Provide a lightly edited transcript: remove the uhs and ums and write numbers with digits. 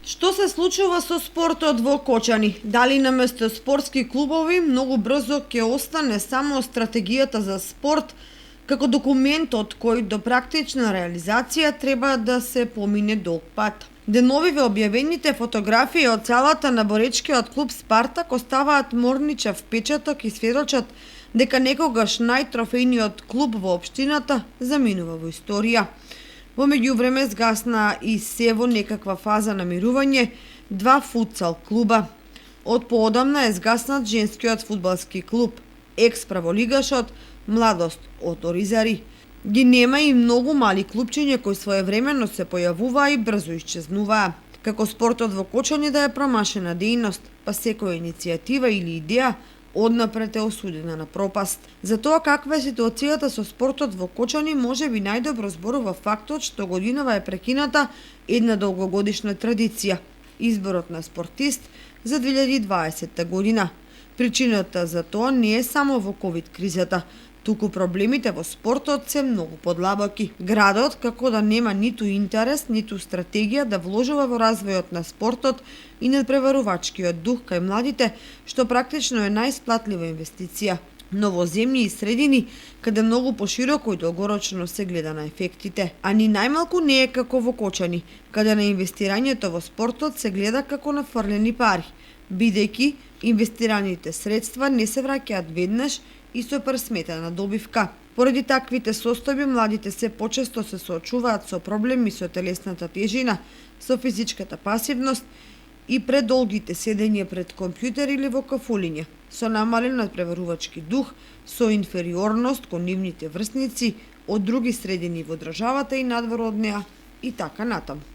Што се случува со спортот во Кочани? Дали наместо спортски клубови многу брзо ќе остане само стратегијата за спорт како документот кој до практична реализација треба да се помине долг пат? Деновиве објавените фотографии од целата на боречкиот клуб Спартак оставаат морничав впечаток и сведочат дека некогаш најтрофејниот клуб во општината заминува во историја. Во меѓувреме згасна и се во некаква фаза на мирување два футсал клуба. Од поодамна е згаснат женскиот фудбалски клуб, екс-праволигашот Младост од Оризари. Ги нема и многу мали клубчиња кои своевремено се појавуваа и брзо исчезнуваа. Како спортот во Кочани да е промашена дејност, па секоја иницијатива или идеја однапред е осудена на пропаст. За тоа каква е ситуацијата со спортот во Кочани може би најдобро зборува фактот што годинава е прекината една долгогодишна традиција – изборот на спортист за 2020 година. Причината за тоа не е само во ковид кризата, туку проблемите во спортот се многу подлабоки. Градот, како да нема ниту интерес, ниту стратегија да вложува во развојот на спортот и надпреварувачкиот дух кај младите, што практично е најисплатлива инвестиција. Но во земји и средини, каде многу пошироко и долгорочно се гледа на ефектите. А ни најмалку не е како во Кочани, каде на инвестирањето во спортот се гледа како на фрлени пари, бидејќи инвестираните средства не се враќаат веднаш и со пресметена добивка. Поради таквите состојби, младите се почесто се соочуваат со проблеми со телесната тежина, со физичката пасивност и предолгите седење пред компјутер или во кафулиња, со намален надпреварувачки дух, со инфериорност кон нивните врсници од други средини во државата и надвор од неа и така натаму.